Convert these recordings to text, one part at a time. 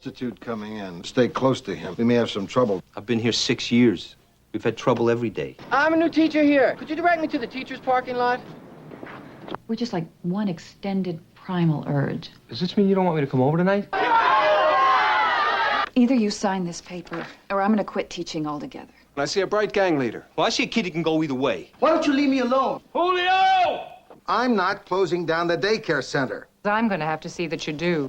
Substitute coming in. Stay close to him. We may have some trouble. I've been here 6 years. We've had trouble every day. I'm a new teacher here. Could you direct me to the teacher's parking lot? We're just like one extended primal urge. Does this mean you don't want me to come over tonight? Either you sign this paper, or I'm gonna quit teaching altogether. I see a bright gang leader. Well, I see a kid who can go either way. Why don't you leave me alone? Julio! I'm not closing down the daycare center. I'm gonna have to see that you do.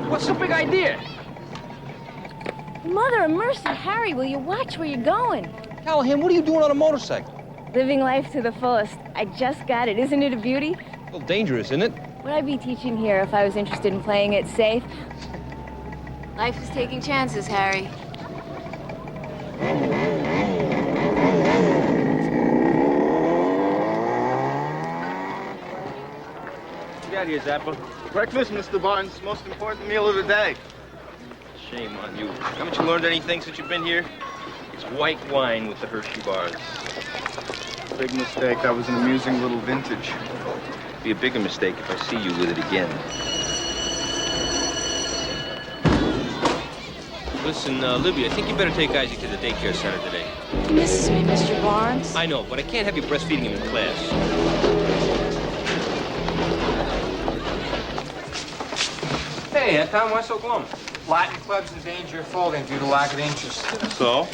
What's the big idea? Mother of mercy, Harry, will you watch where you're going? Callahan, what are you doing on a motorcycle? Living life to the fullest. I just got it. Isn't it a beauty? A little dangerous, isn't it? Would I be teaching here if I was interested in playing it safe? Life is taking chances, Harry. Get out of here, Zappa. Breakfast, Mr. Barnes, most important meal of the day. Shame on you. Haven't you learned anything since you've been here? It's white wine with the Hershey bars. Big mistake. That was an amusing little vintage. It'd be a bigger mistake if I see you with it again. Listen, Libby, I think you better take Isaac to the daycare center today. He misses me, Mr. Barnes. I know, but I can't have you breastfeeding him in class. Hey, Tom, why so glum? Latin club's in danger of folding due to lack of interest. So?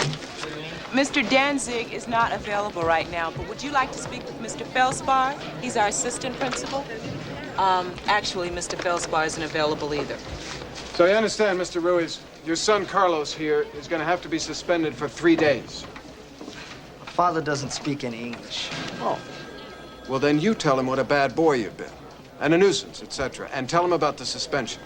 Mr. Danzig is not available right now, but would you like to speak with Mr. Feldspar? He's our assistant principal. Actually, Mr. Feldspar isn't available either. So I understand, Mr. Ruiz, your son Carlos here is going to have to be suspended for 3 days. Father doesn't speak any English. Oh. Well, then you tell him what a bad boy you've been, and a nuisance, etc., and tell him about the suspension.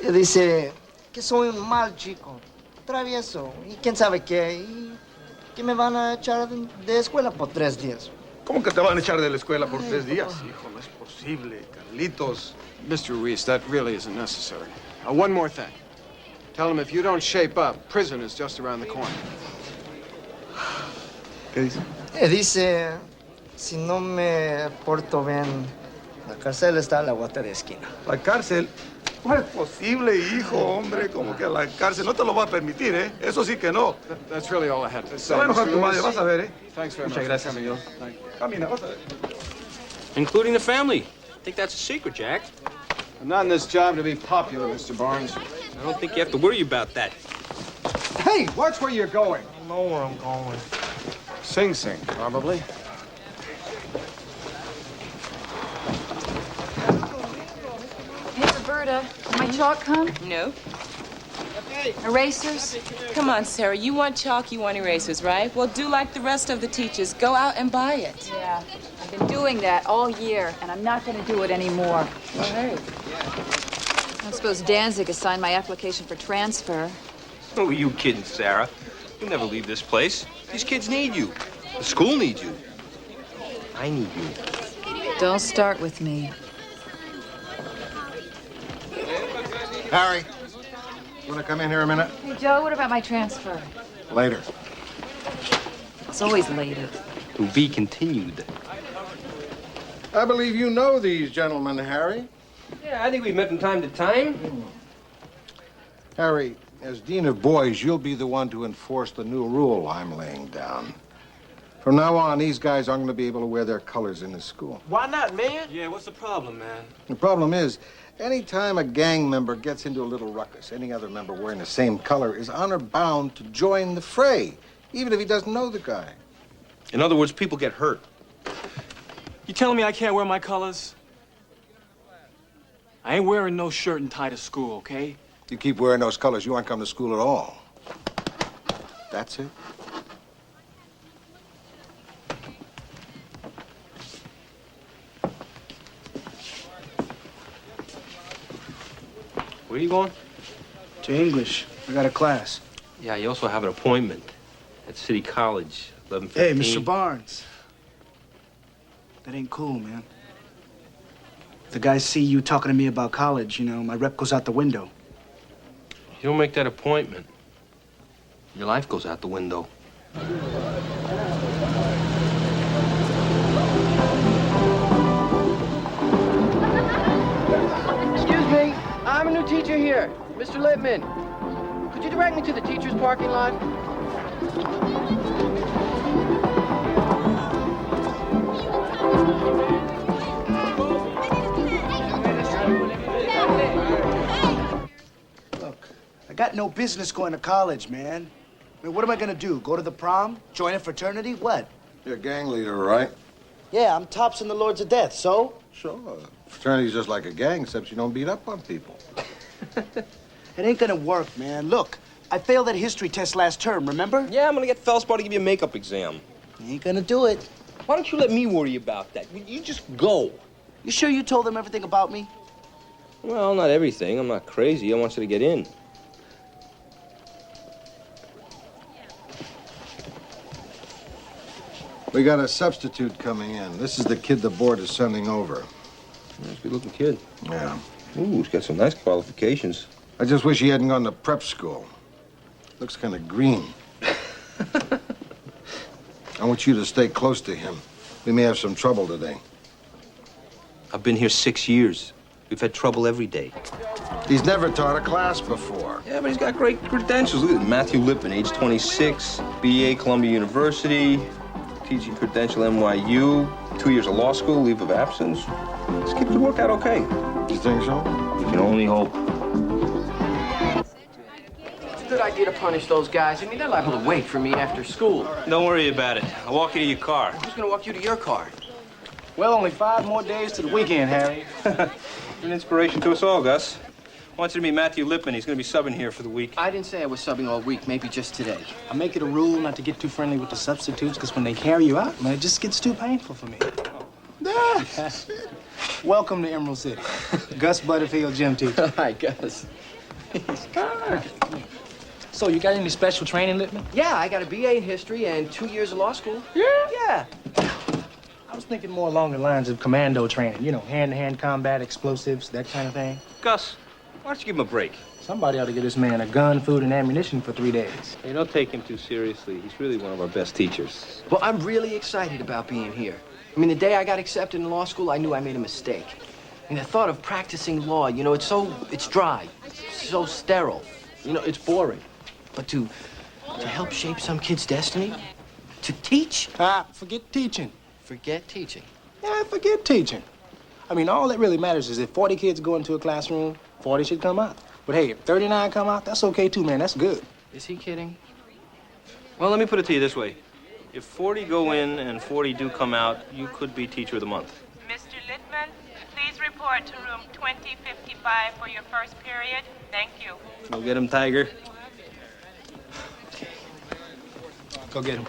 Dice que soy un mal chico, travieso, y quién sabe qué, y que me van a echar de escuela por 3 días. ¿Cómo que te van a echar de la escuela por 3 días? Hijo, no es posible, Carlitos. Mr. Ruiz, that really isn't necessary. One more thing. Tell him if you don't shape up, prison is just around the corner. ¿Qué dice? Dice, si no me porto bien, la cárcel está a la vuelta de esquina. ¿La cárcel? No es posible, hijo, hombre, como que a la cárcel no te lo va a permitir, ¿eh? Eso sí que no. That's really all I had to say. Se va a enojar Mr. tu madre, Ruiz. vas a ver, ¿eh? Thanks very Muchas much. gracias, Camilo. señor. Thank you. Camina, vas a ver. Including the family. I think that's a secret, Jack. I'm not in this job to be popular, Mr. Barnes. I don't think you have to worry about that. Hey, watch where you're going. I know where I'm going. Sing Sing, probably. Hey, Roberta, did my chalk come? No. Erasers? Come on, Sarah. You want chalk, you want erasers, right? Well, do like the rest of the teachers. Go out and buy it. Yeah, I've been doing that all year, and I'm not going to do it anymore. All right. I suppose Danzig assigned my application for transfer. Who are you kidding, Sarah? You'll never leave this place. These kids need you. The school needs you. I need you. Don't start with me. Harry, you want to come in here a minute? Hey, Joe, what about my transfer? Later. It's always later. To be continued. I believe you know these gentlemen, Harry. Yeah, I think we've met from time to time. Harry, as Dean of Boys, you'll be the one to enforce the new rule I'm laying down. From now on, these guys aren't going to be able to wear their colors in the school. Why not, man? Yeah, what's the problem, man? The problem is, anytime a gang member gets into a little ruckus, any other member wearing the same color is honor bound to join the fray, even if he doesn't know the guy. In other words, people get hurt. You telling me I can't wear my colors? I ain't wearing no shirt and tie to school, okay? You keep wearing those colors, you aren't coming to school at all. That's it. Where are you going? To English. I got a class. Yeah, you also have an appointment at City College, 11:15. Hey, Mr. Barnes. That ain't cool, man. If the guys see you talking to me about college, you know, my rep goes out the window. You don't make that appointment, your life goes out the window. Excuse me, I'm a new teacher here, Mr. Lippman. Could you direct me to the teacher's parking lot? Look, I got no business going to college, man. I mean, what am I gonna do? Go to the prom? Join a fraternity? What? You're a gang leader, right? Yeah, I'm tops in the Lords of Death, so? Sure. Fraternity's just like a gang, except you don't beat up on people. It ain't gonna work, man. Look, I failed that history test last term, remember? Yeah, I'm gonna get Feldspar to give you a makeup exam. You ain't gonna do it. Why don't you let me worry about that? You just go. You sure you told them everything about me? Well, not everything. I'm not crazy. I want you to get in. We got a substitute coming in. This is the kid the board is sending over. Nice good-looking kid. Yeah. Ooh, he's got some nice qualifications. I just wish he hadn't gone to prep school. Looks kind of green. I want you to stay close to him. We may have some trouble today. I've been here 6 years. We've had trouble every day. He's never taught a class before. Yeah, but he's got great credentials. Look at Matthew Lippman, age 26, BA, Columbia University, teaching credential NYU, 2 years of law school, leave of absence. This kid could work out okay. You think so? We can only hope. It's a good idea to punish those guys. I mean, they're liable to wait for me after school. Don't worry about it. I'll walk you to your car. Who's gonna walk you to your car? Well, only 5 more days to the weekend, Harry. You're an inspiration to us all, Gus. I want you to meet Matthew Lippman. He's going to be subbing here for the week. I didn't say I was subbing all week, maybe just today. I make it a rule not to get too friendly with the substitutes, because when they carry you out, man, it just gets too painful for me. Welcome to Emerald City. Gus Butterfield, gym teacher. Hi, Gus. So, you got any special training, Lippman? Yeah, I got a BA in history and 2 years of law school. Yeah. I was thinking more along the lines of commando training. You know, hand-to-hand combat, explosives, that kind of thing. Gus, why don't you give him a break? Somebody ought to give this man a gun, food, and ammunition for 3 days. Hey, don't take him too seriously. He's really one of our best teachers. Well, I'm really excited about being here. I mean, the day I got accepted in law school, I knew I made a mistake. I mean, the thought of practicing law, you know, it's dry, it's so sterile. You know, it's boring. But to help shape some kid's destiny, to teach. Forget teaching. Forget teaching. Yeah, forget teaching. I mean, all that really matters is if 40 kids go into a classroom, 40 should come out. But hey, if 39 come out, that's okay too, man. That's good. Is he kidding? Well, let me put it to you this way. If 40 go in and 40 do come out, you could be teacher of the month. Mr. Littman, please report to room 2055 for your first period. Thank you. Go get him, Tiger. Okay. Go get him.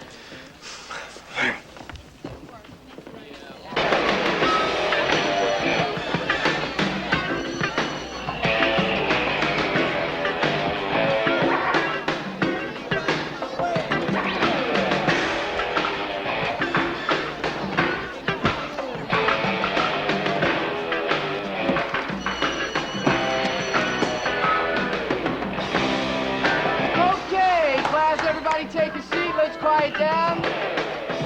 Okay, class, everybody take a seat. Let's quiet down.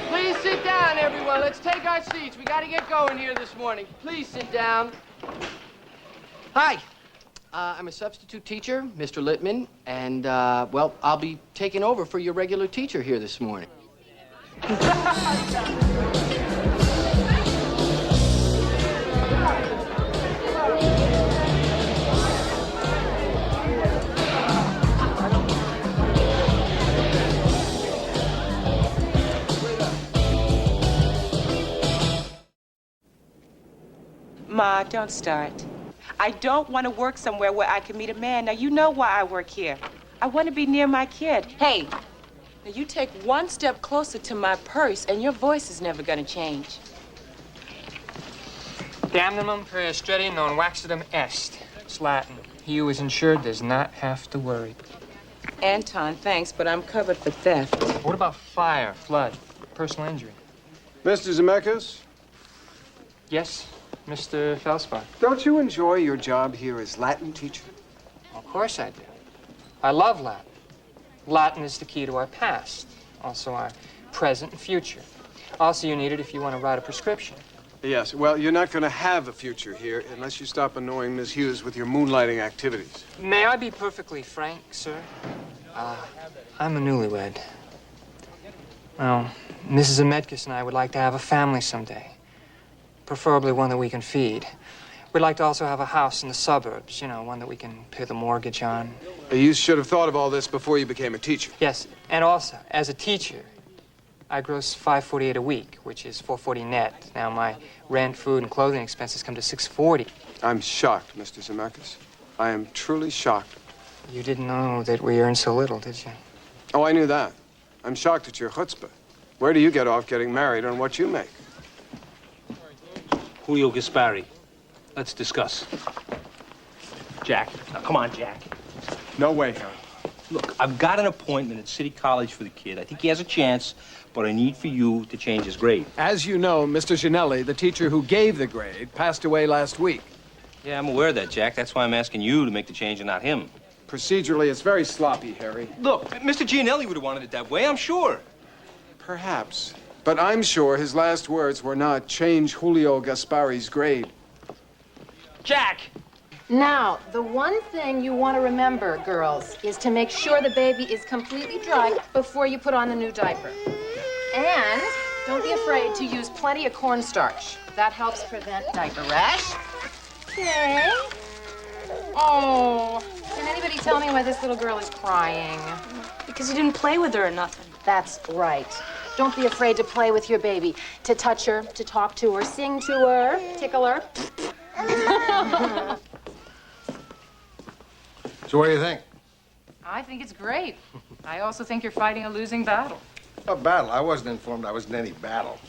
Please sit down, everyone. Let's take our seats. We got to get going here this morning. Please sit down. Hi. I'm a substitute teacher, Mr. Littman, and, well, I'll be taking over for your regular teacher here this morning. Ma, don't start. I don't want to work somewhere where I can meet a man. Now, you know why I work here. I want to be near my kid. Hey, now you take one step closer to my purse and your voice is never going to change. Damnum per estredi non waxidum est. It's Latin. He who is insured does not have to worry. Anton, thanks, but I'm covered for theft. What about fire, flood, personal injury? Mr. Zemeckis, Yes, Mr. Felspar. don't you enjoy your job here as Latin teacher? Of course I do. I love Latin. Latin is the key to our past, also our present and future. Also, you need it if you want to write a prescription. Yes, well, you're not going to have a future here unless you stop annoying Miss Hughes with your moonlighting activities. May I be perfectly frank, sir? I'm a newlywed. Well, Mrs. Zemeckis and I would like to have a family someday. Preferably one that we can feed. We'd like to also have a house in the suburbs, you know, one that we can pay the mortgage on. You should have thought of all this before you became a teacher. Yes, and also, as a teacher, I gross $548 a week, which is $440 net. Now my rent, food, and clothing expenses come to $640. I'm shocked, Mr. Zemeckis. I am truly shocked. You didn't know that we earn so little, did you? Oh, I knew that. I'm shocked at your chutzpah. Where do you get off getting married on what you make? Julio Gaspari. Let's discuss. Jack. Now, come on, Jack. No way, Harry. Look, I've got an appointment at City College for the kid. I think he has a chance, but I need for you to change his grade. As you know, Mr. Ginelli, the teacher who gave the grade, passed away last week. Yeah, I'm aware of that, Jack. That's why I'm asking you to make the change and not him. Procedurally, it's very sloppy, Harry. Look, Mr. Gianelli would have wanted it that way, I'm sure. Perhaps. But I'm sure his last words were not, change Julio Gaspari's grade. Jack! Now, the one thing you want to remember, girls, is to make sure the baby is completely dry before you put on the new diaper. And don't be afraid to use plenty of cornstarch. That helps prevent diaper rash. Okay. Oh, can anybody tell me why this little girl is crying? Because you didn't play with her or nothing. That's right. Don't be afraid to play with your baby, to touch her, to talk to her, sing to her, tickle her. So what do you think? I think it's great. I also think you're fighting a losing battle. A battle? I wasn't informed I was in any battle.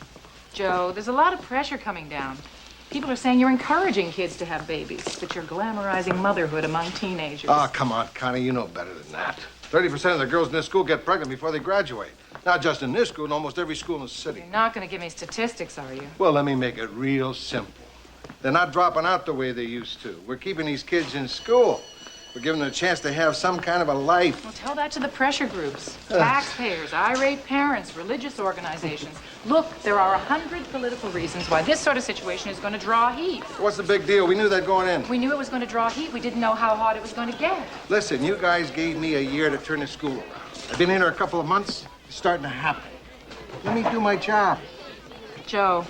Joe, there's a lot of pressure coming down. People are saying you're encouraging kids to have babies, that you're glamorizing motherhood among teenagers. Oh, come on, Connie, you know better than that. 30% of the girls in this school get pregnant before they graduate. Not just in this school, in almost every school in the city. You're not going to give me statistics, are you? Well, let me make it real simple. They're not dropping out the way they used to. We're keeping these kids in school. We're giving them a chance to have some kind of a life. Well, tell that to the pressure groups. Taxpayers, irate parents, religious organizations. Look, there are 100 political reasons why this sort of situation is going to draw heat. What's the big deal? We knew that going in. We knew it was going to draw heat. We didn't know how hot it was going to get. Listen, you guys gave me a year to turn the school around. I've been in here a couple of months. It's starting to happen. Let me do my job. Joe,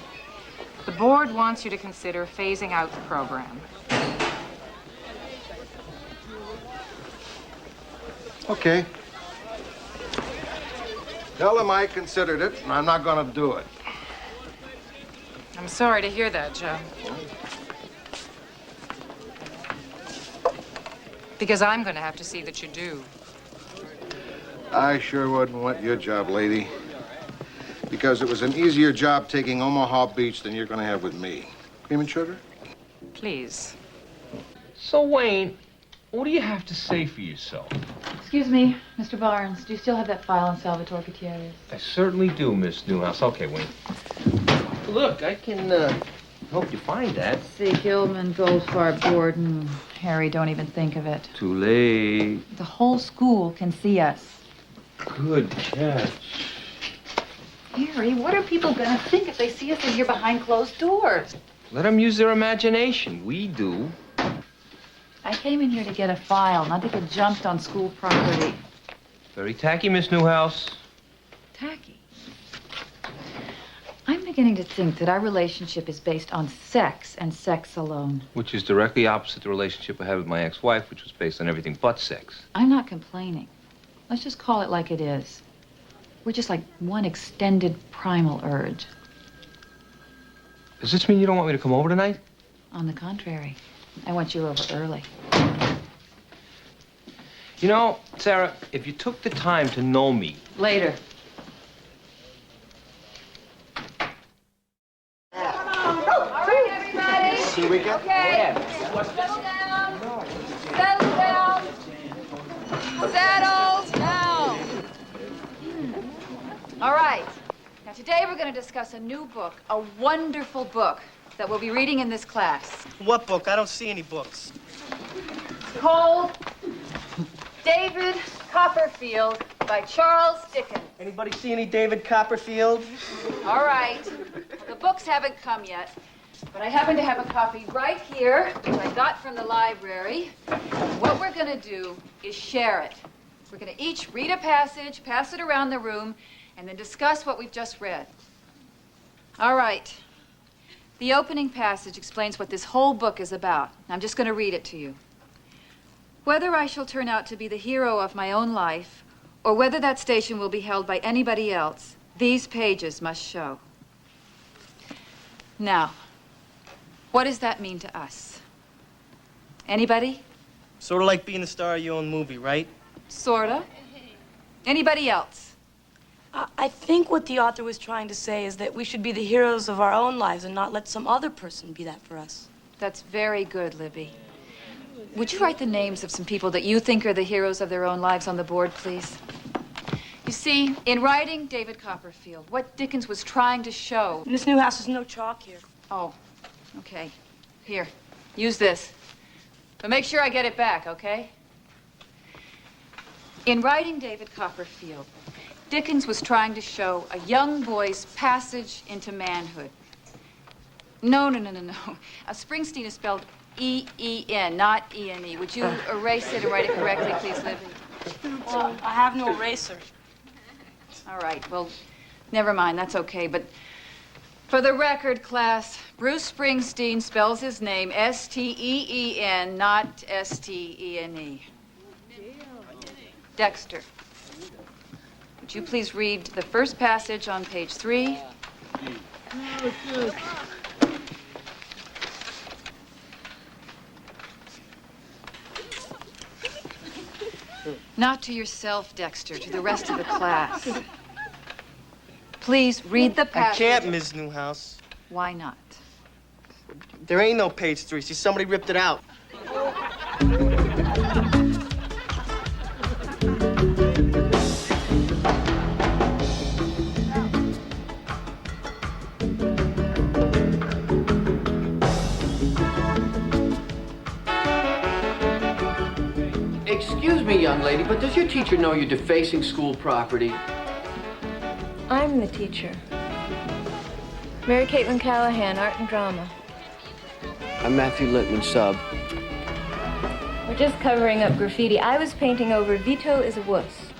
the board wants you to consider phasing out the program. Okay. Tell him I considered it, and I'm not going to do it. I'm sorry to hear that, Joe. Because I'm going to have to see that you do. I sure wouldn't want your job, lady. Because it was an easier job taking Omaha Beach than you're going to have with me. Cream and sugar? Please. So, Wayne, what do you have to say for yourself? Excuse me, Mr. Barnes. Do you still have that file on Salvatore Gutierrez? I certainly do, Miss Newhouse. Okay, Wayne. Look, I can help you find that. See, Gilman, Goldfarb, Gordon. Harry, don't even think of it. Too late. The whole school can see us. Good catch. Harry, what are people gonna think if they see us in here behind closed doors? Let them use their imagination. We do. I came in here to get a file, not to get jumped on school property. Very tacky, Miss Newhouse. Tacky. I'm beginning to think that our relationship is based on sex and sex alone. Which is directly opposite the relationship I had with my ex-wife, which was based on everything but sex. I'm not complaining. Let's just call it like it is. We're just like one extended primal urge. Does this mean you don't want me to come over tonight? On the contrary, I want you over early. You know, Sarah, if you took the time to know me... Later. See you weekend? Okay. Settle down. Settle down. Settle down. All right. Now, today we're going to discuss a new book, a wonderful book that we'll be reading in this class. What book? I don't see any books. It's called David Copperfield by Charles Dickens. Anybody see any David Copperfield? All right. The books haven't come yet, but I happen to have a copy right here, which I got from the library. What we're going to do is share it. We're going to each read a passage, pass it around the room, and then discuss what we've just read. All right. The opening passage explains what this whole book is about. I'm just going to read it to you. Whether I shall turn out to be the hero of my own life, or whether that station will be held by anybody else, these pages must show. Now, what does that mean to us? Anybody? Sort of like being the star of your own movie, right? Sorta. Anybody else? I think what the author was trying to say is that we should be the heroes of our own lives and not let some other person be that for us. That's very good, Libby. Would you write the names of some people that you think are the heroes of their own lives on the board, please? You see, in writing David Copperfield, what Dickens was trying to show... Miss Newhouse, there's no chalk here. Oh, okay. Here, use this. But make sure I get it back, okay? In writing David Copperfield, Dickens was trying to show a young boy's passage into manhood. No. Springsteen is spelled E-E-N, not E-N-E. Would you erase it and write it correctly, please, Libby? Well, I have no eraser. All right, well, never mind, that's okay. But for the record, class, Bruce Springsteen spells his name S-T-E-E-N, not S-T-E-N-E. Dexter, would you please read the first passage on page 3? Not to yourself, Dexter, to the rest of the class. Please read the passage. I can't, Ms. Newhouse. Why not? There ain't no page 3. See, somebody ripped it out. Excuse me, young lady, but does your teacher know you're defacing school property? I'm the teacher. Mary Caitlin Callahan, art and drama. I'm Matthew Littman, sub. We're just covering up graffiti. I was painting over Vito is a wuss.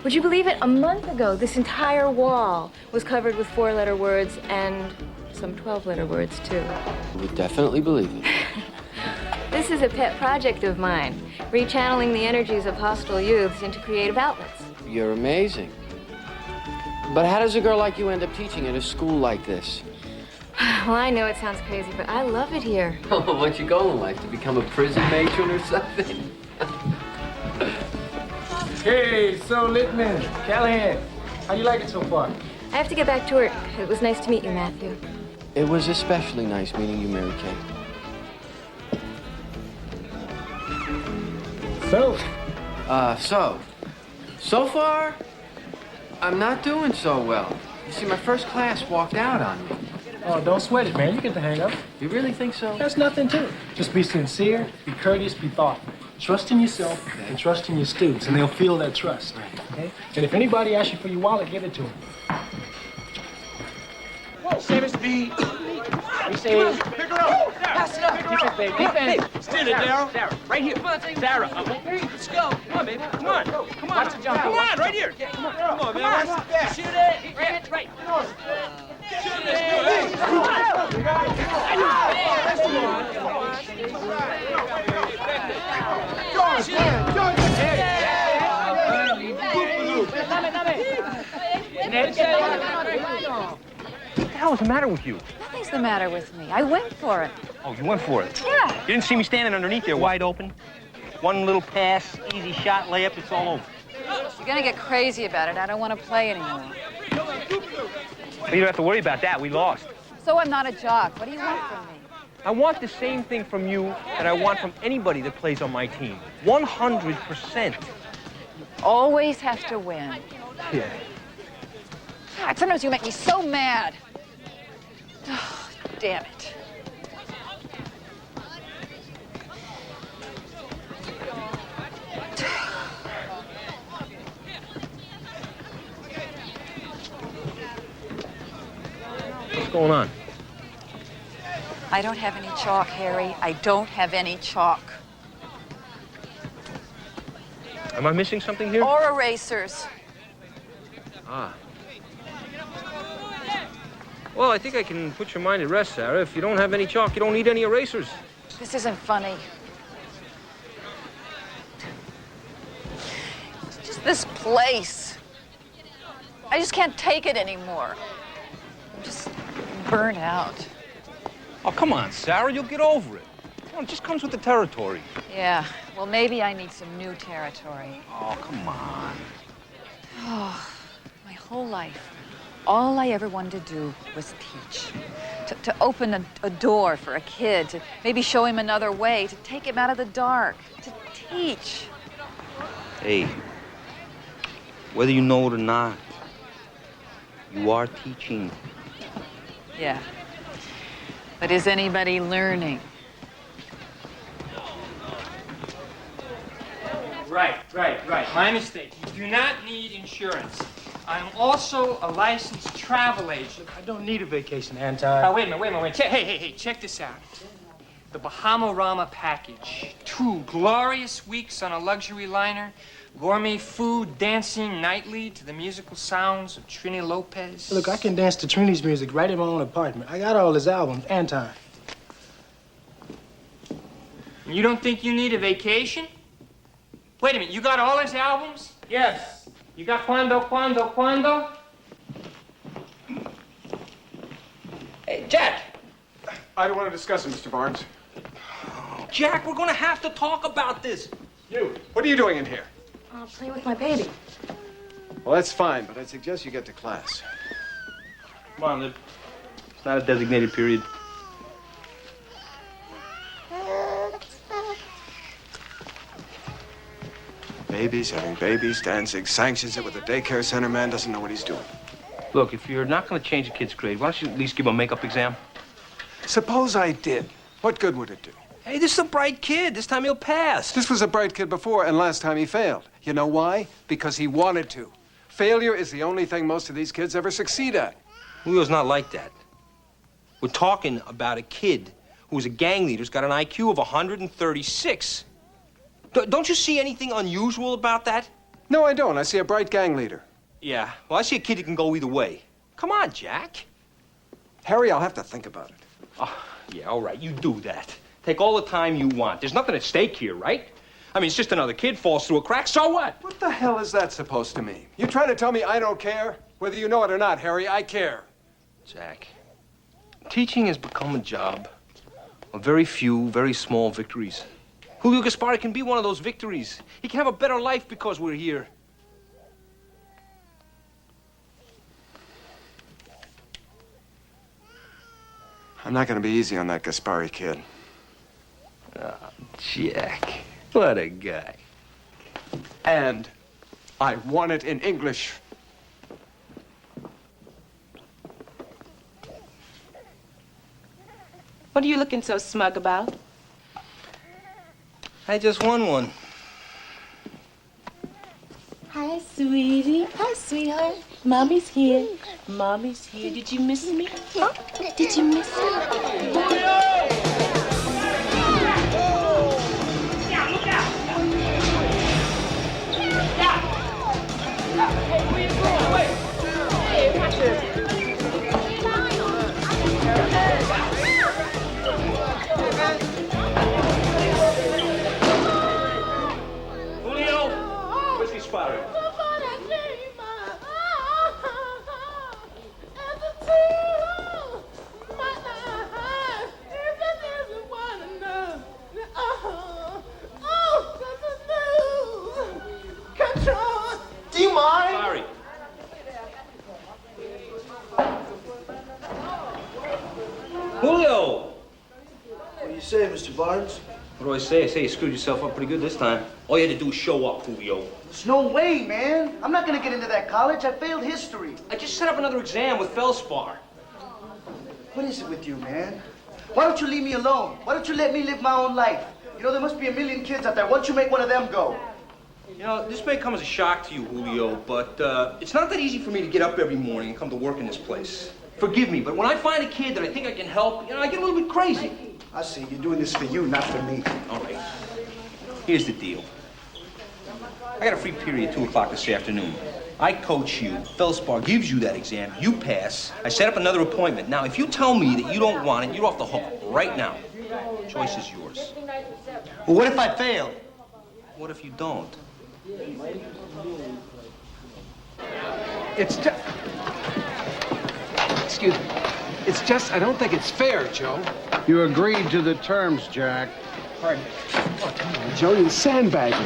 Would you believe it? A month ago, this entire wall was covered with 4-letter words and some 12-letter words, too. I would definitely believe it. This is a pet project of mine, rechanneling the energies of hostile youths into creative outlets. You're amazing. But how does a girl like you end up teaching at a school like this? Well, I know it sounds crazy, but I love it here. Oh, what's your goal in life? To become a prison matron or something? Hey, so Littman, Callahan, how you like it so far? I have to get back to work. It was nice to meet you, Matthew. It was especially nice meeting you, Mary Kay. So far, I'm not doing so well. You see, my first class walked out on me. Oh, don't sweat it, man. You get the hang of it. You really think so? That's nothing to it. Just be sincere, be courteous, be thoughtful. Trust in yourself and trust in your students, and they'll feel that trust. Okay? And if anybody asks you for your wallet, give it to them. Say, Mr. B. We say, Pick her up. pass it up. Defense, baby. Defense. Steal it, Daryl. Sarah, right here. Sarah. Let's go. Come on, baby. Come on. Come on. Watch the jump. Come on, right here. Come on, Come on, man. Come on. Shoot it. Right. Right. Shoot it. What the hell is the matter with you? Nothing's the matter with me. I went for it. Oh, you went for it? Yeah. You didn't see me standing underneath there wide open? One little pass, easy shot, layup, it's all over. You're gonna get crazy about it. I don't want to play anymore. Well, you don't have to worry about that. We lost. So I'm not a jock. What do you want from me? I want the same thing from you that I want from anybody that plays on my team. 100%. Always have to win. Yeah. God, sometimes you make me so mad. Oh, damn it. What's going on? I don't have any chalk, Harry. I don't have any chalk. Am I missing something here? Or erasers. Ah. Well, I think I can put your mind at rest, Sarah. If you don't have any chalk, you don't need any erasers. This isn't funny. It's just this place. I just can't take it anymore. I'm just burnt out. Oh, come on, Sarah. You'll get over it. Come on, it just comes with the territory. Yeah, well, maybe I need some new territory. Oh, come on. Oh, my whole life, all I ever wanted to do was teach. To open a door for a kid, to maybe show him another way, to take him out of the dark, to teach. Hey, whether you know it or not, you are teaching. Yeah. But is anybody learning? Right. My mistake. You do not need insurance. I'm also a licensed travel agent. I don't need a vacation, Anti. Wait a minute. Hey, check this out. The Bahama-Rama package. 2 glorious weeks on a luxury liner. Gourmet food, dancing nightly to the musical sounds of Trini Lopez. Look, I can dance to Trini's music right in my own apartment. I got all his albums, Anti. You don't think you need a vacation? Wait a minute, you got all his albums? Yes. You got Cuando? Hey, Jack! I don't want to discuss it, Mr. Barnes. Jack, we're going to have to talk about this. You, what are you doing in here? I'll play with my baby. Well, that's fine, but I'd suggest you get to class. Come on, Lib. It's not a designated period. Babies, having babies, Danzig sanctions it with a daycare center. Man doesn't know what he's doing. Look, if you're not going to change a kid's grade, why don't you at least give him a makeup exam? Suppose I did. What good would it do? Hey, this is a bright kid. This time he'll pass. This was a bright kid before, and last time he failed. You know why? Because he wanted to. Failure is the only thing most of these kids ever succeed at. Julio's not like that. We're talking about a kid who's a gang leader, who's got an IQ of 136. Don't you see anything unusual about that? No, I don't. I see a bright gang leader. Yeah, well, I see a kid who can go either way. Come on, Jack. Harry, I'll have to think about it. Oh, yeah, all right, you do that. Take all the time you want. There's nothing at stake here, right? I mean, it's just another kid falls through a crack, so what? What the hell is that supposed to mean? You trying to tell me I don't care? Whether you know it or not, Harry, I care. Jack, teaching has become a job of very few, very small victories. Julio Gaspari can be one of those victories. He can have a better life because we're here. I'm not going to be easy on that Gaspari kid. Oh, Jack, what a guy. And I want it in English. What are you looking so smug about? I just won one. Hi, sweetie. Hi, sweetheart. Mommy's here. Mommy's here. Did you miss me? Huh? Did you miss me? Julio, where's Gaspari? Do you mind? Sorry. Julio! What do you say, Mr. Barnes? What do I say? I say you screwed yourself up pretty good this time. All you had to do was show up, Julio. There's no way, man. I'm not gonna get into that college. I failed history. I just set up another exam with Feldspar. What is it with you, man? Why don't you leave me alone? Why don't you let me live my own life? You know, there must be a million kids out there. Why don't you make one of them go? You know, this may come as a shock to you, Julio, but it's not that easy for me to get up every morning and come to work in this place. Forgive me, but when I find a kid that I think I can help, you know, I get a little bit crazy. I see. You're doing this for you, not for me. All right. Here's the deal. I got a free period at 2 o'clock this afternoon. I coach you. Feldspar gives you that exam. You pass. I set up another appointment. Now, if you tell me that you don't want it, you're off the hook right now. Choice is yours. Well, what if I fail? What if you don't? It's just... Excuse me. It's just, I don't think it's fair, Joe. You agreed to the terms, Jack. Pardon. Oh, come on, Joe, you're sandbagging.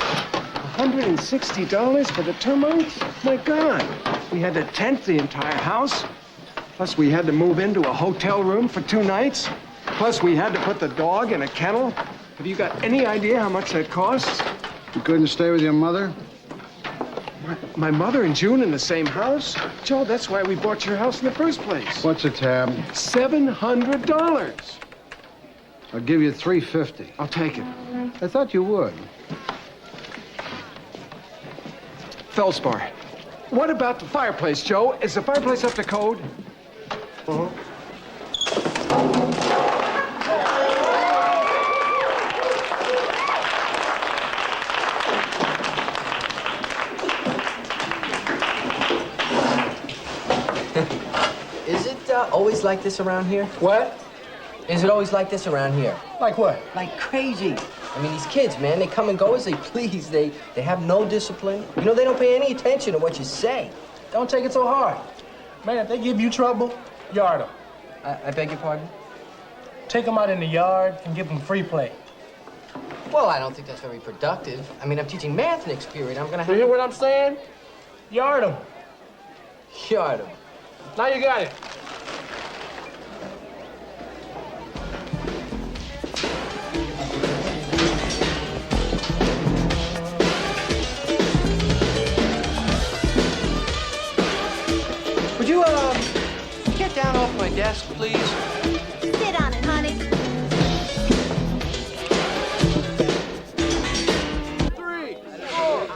$160 for the termites? My God. We had to tent the entire house. Plus, we had to move into a hotel room for 2 nights. Plus, we had to put the dog in a kennel. Have you got any idea how much that costs? You couldn't stay with your mother? My mother and June in the same house? Joe, that's why we bought your house in the first place. What's a tab? $700. I'll give you $350. I'll take it. I thought you would. Feldspar, what about the fireplace, Joe? Is the fireplace up to code? Uh-huh. Is it always like this around here? What? Is it always like this around here? Like what? Like crazy. I mean, these kids, man, they come and go as they please. They have no discipline. You know, they don't pay any attention to what you say. Don't take it so hard. Man, if they give you trouble, yard them. I beg your pardon? Take them out in the yard and give them free play. Well, I don't think that's very productive. I mean, I'm teaching math next period. I'm gonna have... You hear what I'm saying? Yard them. Yard them. Now you got it. Would you, get down off my desk, please? Sit on it, honey. 3, 4,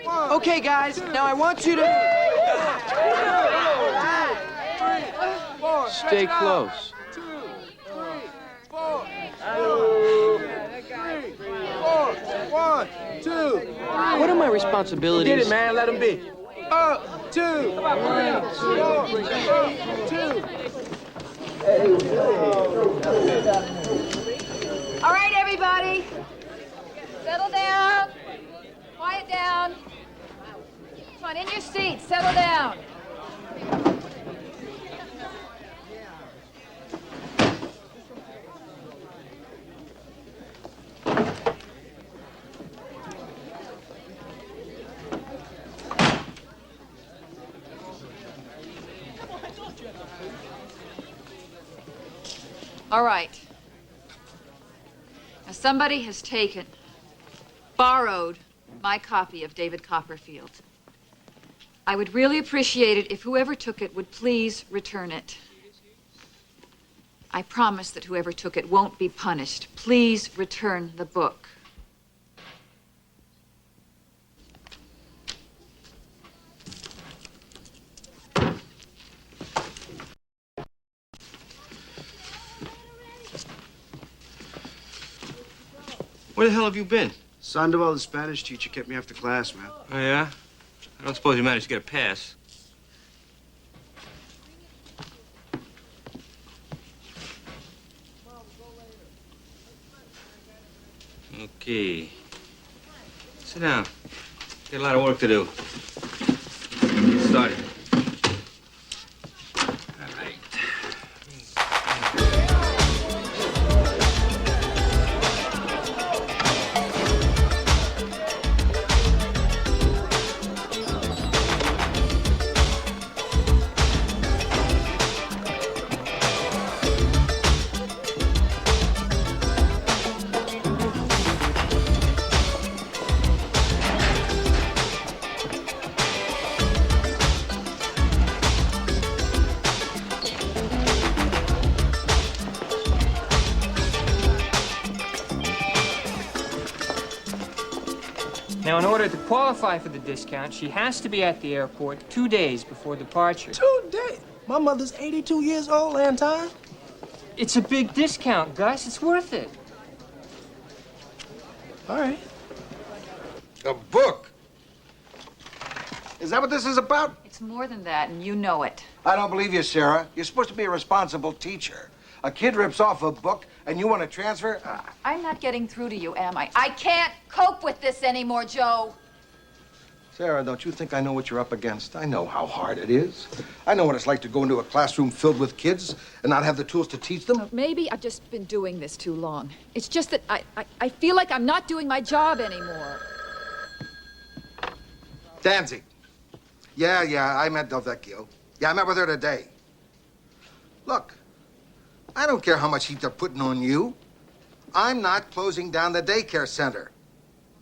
1. Okay, guys, now I want you to... Stay close. 2, 3, 4. 3, 4. 1, 2, 3. What are my responsibilities? Get it, man. Let them be. Up, 2, 3, 4, 2. All right, everybody. Settle down. Quiet down. Come on, in your seats. Settle down. All right. Now, somebody has borrowed my copy of David Copperfield. I would really appreciate it if whoever took it would please return it. I promise that whoever took it won't be punished. Please return the book. Where the hell have you been? Sandoval, the Spanish teacher, kept me after class, man. Oh, yeah? I don't suppose you managed to get a pass. Okay. Sit down. Got a lot of work to do. Get started. All right. Now, in order to qualify for the discount, she has to be at the airport 2 days before departure. 2 days? My mother's 82 years old, Anton. It's a big discount, Gus. It's worth it. All right. A book? Is that what this is about? It's more than that, and you know it. I don't believe you, Sarah. You're supposed to be a responsible teacher. A kid rips off a book, and you want to transfer? I'm not getting through to you, am I? I can't cope with this anymore, Joe. Sarah, don't you think I know what you're up against? I know how hard it is. I know what it's like to go into a classroom filled with kids and not have the tools to teach them. Maybe I've just been doing this too long. It's just that I feel like I'm not doing my job anymore. Danzig. Yeah, I met Del Vecchio. Yeah, I met with her today. Look, I don't care how much heat they're putting on you. I'm not closing down the daycare center.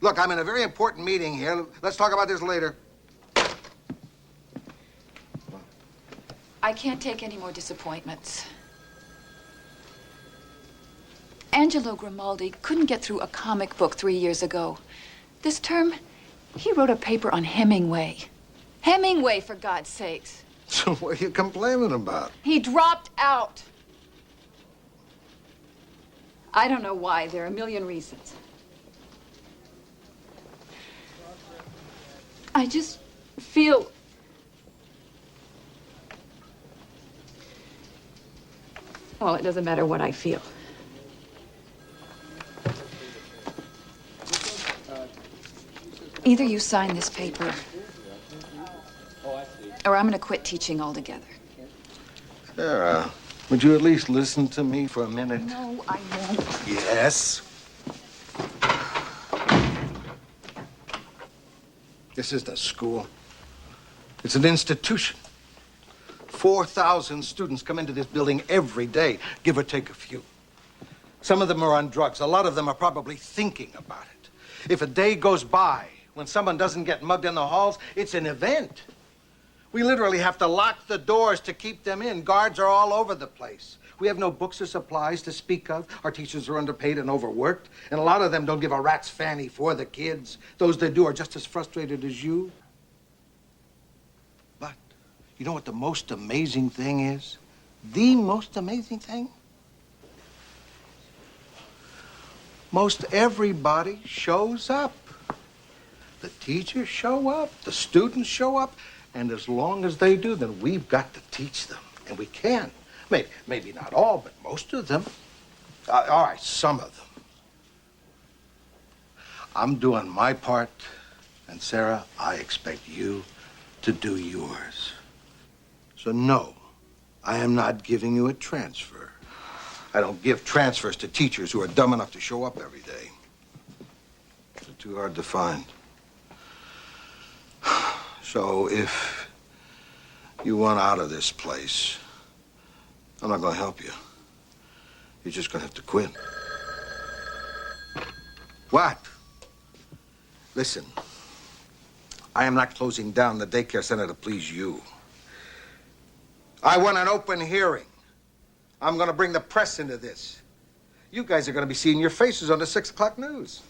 Look, I'm in a very important meeting here. Let's talk about this later. I can't take any more disappointments. Angelo Grimaldi couldn't get through a comic book 3 years ago. This term, he wrote a paper on Hemingway. Hemingway, for God's sakes. So what are you complaining about? He dropped out. I don't know why. There are a million reasons. I just feel... Well, it doesn't matter what I feel. Either you sign this paper, or I'm going to quit teaching altogether. Sarah, would you at least listen to me for a minute? No, I won't. Yes. This isn't a school. It's an institution. 4,000 students come into this building every day, give or take a few. Some of them are on drugs. A lot of them are probably thinking about it. If a day goes by when someone doesn't get mugged in the halls, it's an event. We literally have to lock the doors to keep them in. Guards are all over the place. We have no books or supplies to speak of. Our teachers are underpaid and overworked. And a lot of them don't give a rat's fanny for the kids. Those that do are just as frustrated as you. But you know what the most amazing thing is? The most amazing thing? Most everybody shows up. The teachers show up. The students show up. And as long as they do, then we've got to teach them. And we can. Maybe not all, but most of them. All right, some of them. I'm doing my part, and Sarah, I expect you to do yours. So no, I am not giving you a transfer. I don't give transfers to teachers who are dumb enough to show up every day. They're too hard to find. So if you want out of this place, I'm not gonna help you. You're just gonna have to quit. What? Listen, I am not closing down the daycare center to please you. I want an open hearing. I'm gonna bring the press into this. You guys are gonna be seeing your faces on the 6 o'clock news.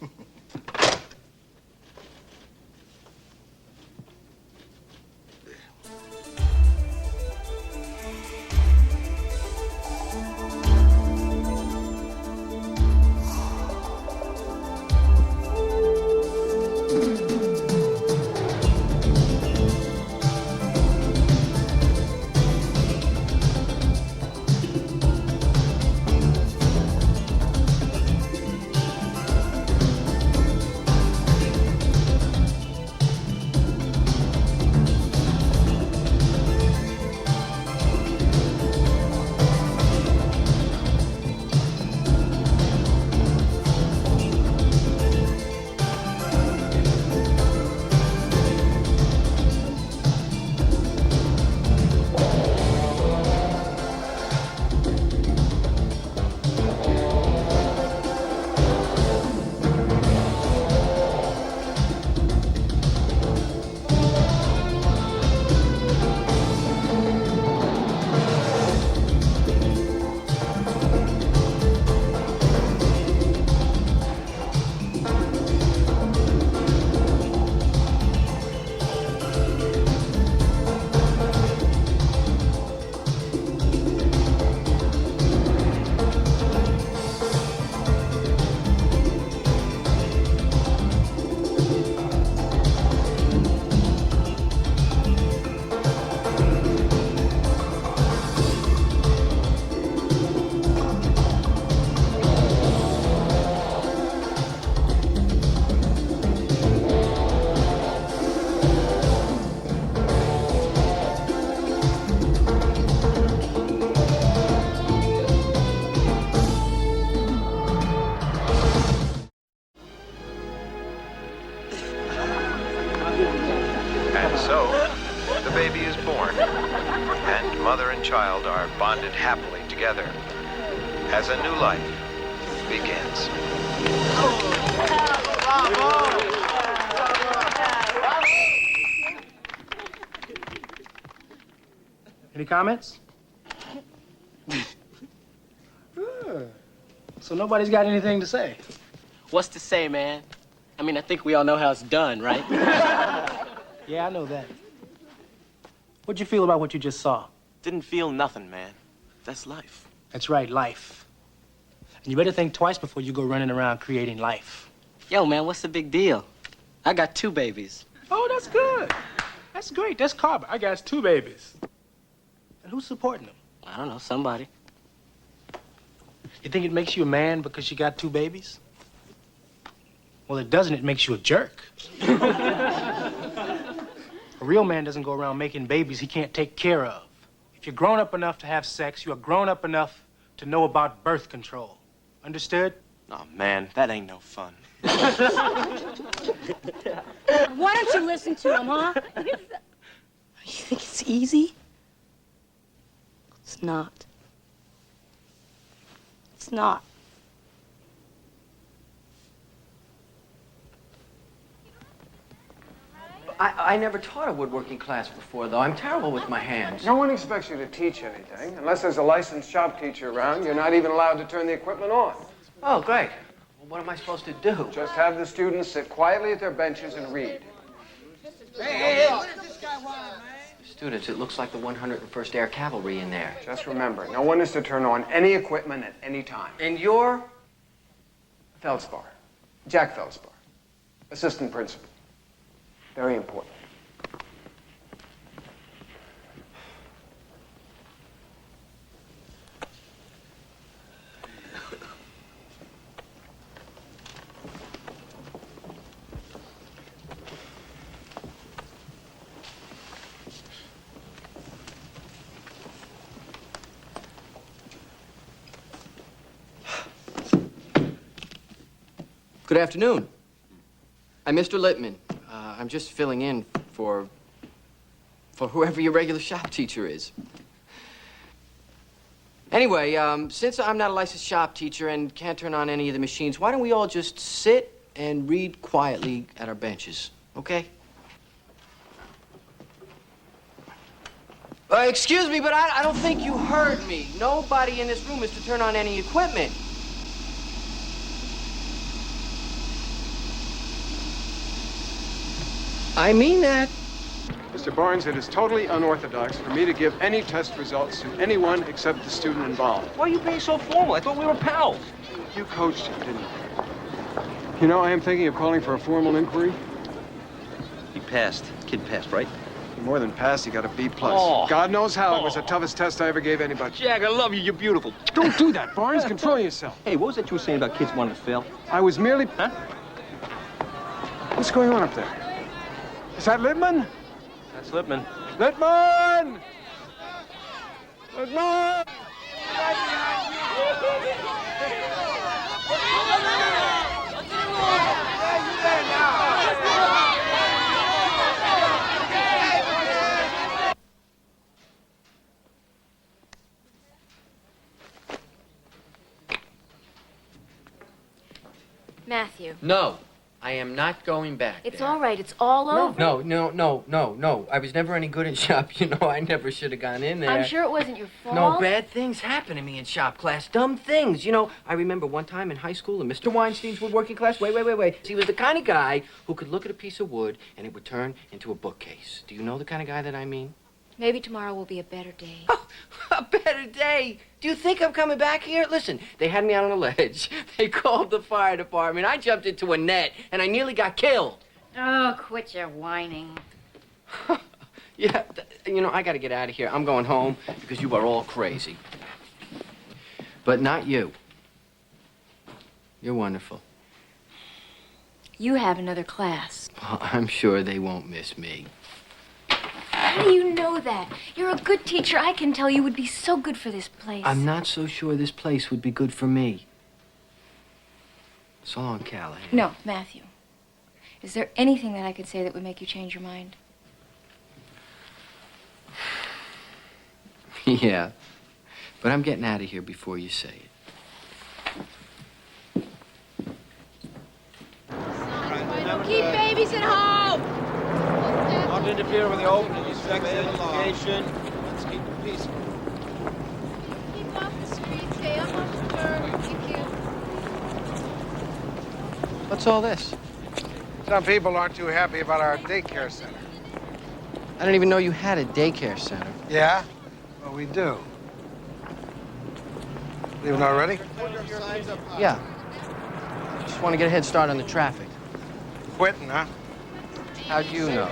And so, the baby is born, and mother and child are bonded happily together as a new life begins. Any comments? So nobody's got anything to say. What's to say, man? I mean, I think we all know how it's done, right? Yeah, I know that. What'd you feel about what you just saw? Didn't feel nothing, man. That's life. That's right, life. And you better think twice before you go running around creating life. Yo, man, what's the big deal? I got 2 babies. Oh, that's good. That's great. That's Carver. I got 2 babies. And who's supporting them? I don't know, somebody. You think it makes you a man because you got 2 babies? Well, it doesn't. It makes you a jerk. A real man doesn't go around making babies he can't take care of. If you're grown up enough to have sex, you are grown up enough to know about birth control. Understood? Oh, man, that ain't no fun. Why don't you listen to him, huh? You think it's easy? It's not. It's not. I never taught a woodworking class before, though. I'm terrible with my hands. No one expects you to teach anything. Unless there's a licensed shop teacher around, you're not even allowed to turn the equipment on. Oh, great. Well, what am I supposed to do? Just have the students sit quietly at their benches and read. Hey, what does this guy want, man? Students, it looks like the 101st Air Cavalry in there. Just remember, no one is to turn on any equipment at any time. And you're? Feldspar. Jack Feldspar. Assistant principal. Very important. Good afternoon. I'm Mr. Littman. I'm just filling in for whoever your regular shop teacher is. Anyway, since I'm not a licensed shop teacher and can't turn on any of the machines, why don't we all just sit and read quietly at our benches, okay? Excuse me, but I don't think you heard me. Nobody in this room is to turn on any equipment. I mean that. Mr. Barnes, it is totally unorthodox for me to give any test results to anyone except the student involved. Why are you being so formal? I thought we were pals. You coached him, didn't you? You know, I am thinking of calling for a formal inquiry. He passed. Kid passed, right? He more than passed, he got a B+. Oh. God knows how. It was the toughest test I ever gave anybody. Jack, I love you. You're beautiful. Don't do that, Barnes. Control yourself. Hey, what was that you were saying about kids wanting to fail? I was merely... Huh? What's going on up there? Is that Littman? That's Lippman. Littman! Littman! Matthew. No, I am not going back. It's all right. It's all over. No. I was never any good in shop. You know, I never should have gone in there. I'm sure it wasn't your fault. No, bad things happen to me in shop class. Dumb things. You know, I remember one time in high school, and Mr. Weinstein's woodworking class. Wait. He was the kind of guy who could look at a piece of wood and it would turn into a bookcase. Do you know the kind of guy that I mean? Maybe tomorrow will be a better day. A better day? Do you think I'm coming back here? Listen, they had me out on a ledge. They called the fire department. I jumped into a net, and I nearly got killed. Oh, quit your whining. Yeah, you know, I got to get out of here. I'm going home because you are all crazy. But not you. You're wonderful. You have another class. Well, I'm sure they won't miss me. How do you know that? You're a good teacher. I can tell you would be so good for this place. I'm not so sure this place would be good for me. So long, Callahan. No, Matthew. Is there anything that I could say that would make you change your mind? Yeah, but I'm getting out of here before you say it. Keep babies at home. Don't interfere with the opening of sex education. Let's keep it peaceful. Keep off the streets. Stay up on the curb. Thank you. What's all this? Some people aren't too happy about our daycare center. I didn't even know you had a daycare center. Yeah? Well, we do. Leaving already? Yeah. Just want to get a head start on the traffic. Quitting, huh? How'd you know?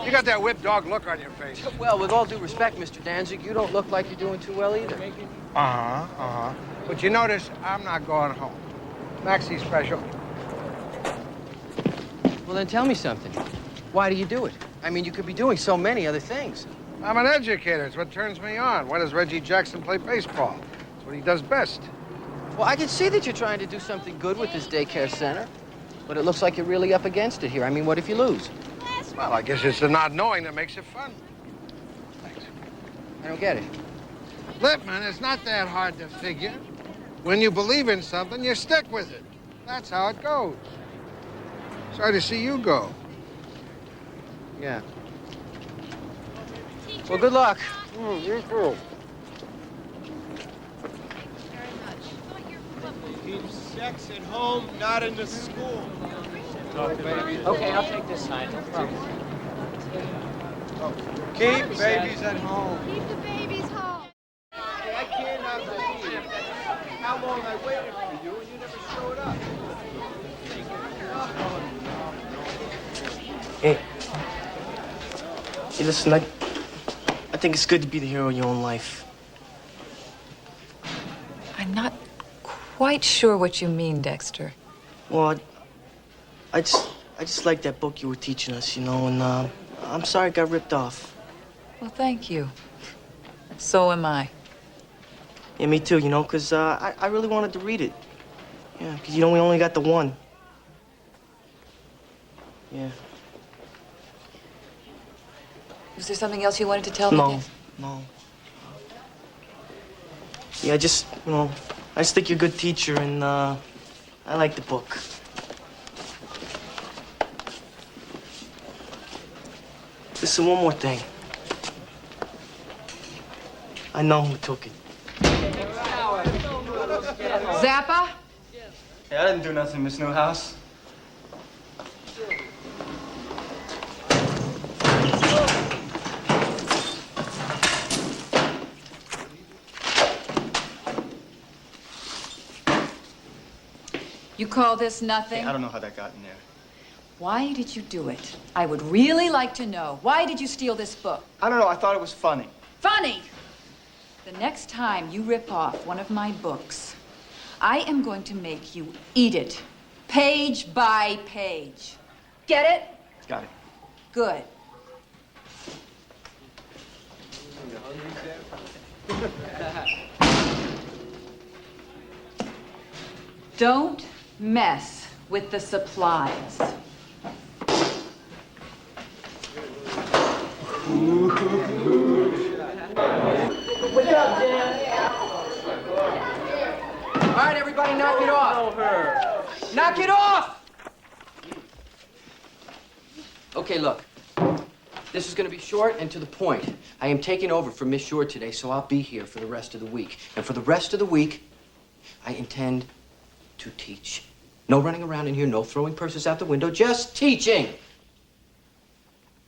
You got that whip dog look on your face. Well, with all due respect, Mr. Danzig, you don't look like you're doing too well either. But you notice I'm not going home. Maxi special. Well, then tell me something. Why do you do it? I mean, you could be doing so many other things. I'm an educator. It's what turns me on. Why does Reggie Jackson play baseball? It's what he does best. Well, I can see that you're trying to do something good with this daycare center, but it looks like you're really up against it here. I mean, what if you lose? Well, I guess it's the not knowing that makes it fun. Thanks. I don't get it. Lippman, it's not that hard to figure. When you believe in something, you stick with it. That's how it goes. Sorry to see you go. Yeah. Well, good luck. You too. Keep sex at home, not in the school. Okay, I'll take this side. No problem. Keep babies at home. Keep the babies home. Hey, I cannot believe how long I waited for you and you never showed up. Hey. Hey, listen, I think it's good to be the hero of your own life. I'm not quite sure what you mean, Dexter. Well, I just like that book you were teaching us, you know, and I'm sorry it got ripped off. Well, thank you. So am I. Yeah, me too, you know, because I really wanted to read it. Yeah, because, you know, we only got the one. Yeah. Was there something else you wanted to tell me? No, no. Yeah, I just think you're a good teacher, and I like the book. Listen, one more thing. I know who took it. Zappa? Hey, I didn't do nothing, Miss Newhouse. You call this nothing? Hey, I don't know how that got in there. Why did you do it? I would really like to know. Why did you steal this book? I don't know, I thought it was funny. Funny! The next time you rip off one of my books, I am going to make you eat it, page by page. Get it? Got it. Good. Don't mess with the supplies. What's up, Dan? All right, everybody, knock it off. Knock it off! Okay, look. This is going to be short and to the point. I am taking over for Miss Shore today, so I'll be here for the rest of the week. And for the rest of the week, I intend to teach. No running around in here, no throwing purses out the window, just teaching.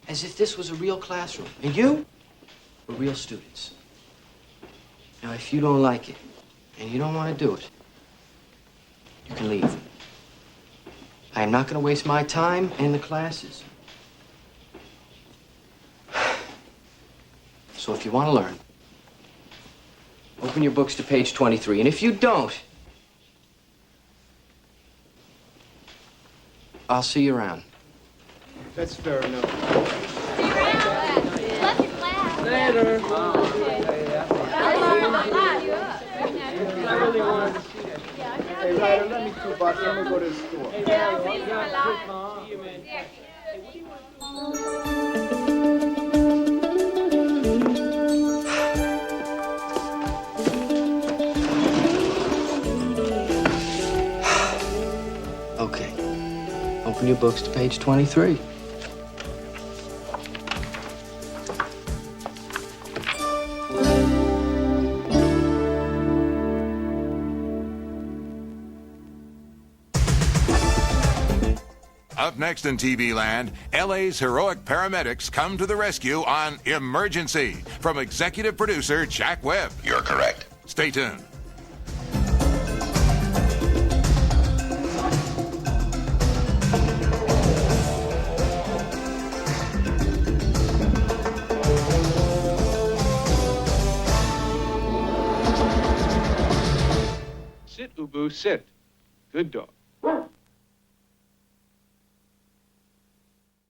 As if this was a real classroom. And you were real students. Now, if you don't like it, and you don't want to do it, you can leave. I am not going to waste my time in the classes. So if you want to learn, open your books to page 23. And if you don't, I'll see you around. That's fair enough. Later. I really wanted to see that. Hey, Ryder, let me $2. I'm gonna go to the store. Okay. Open your books to page 23. Up next in TV Land, LA's heroic paramedics come to the rescue on Emergency from executive producer Jack Webb. You're correct. Stay tuned. Sit, Ubu, sit. Good dog.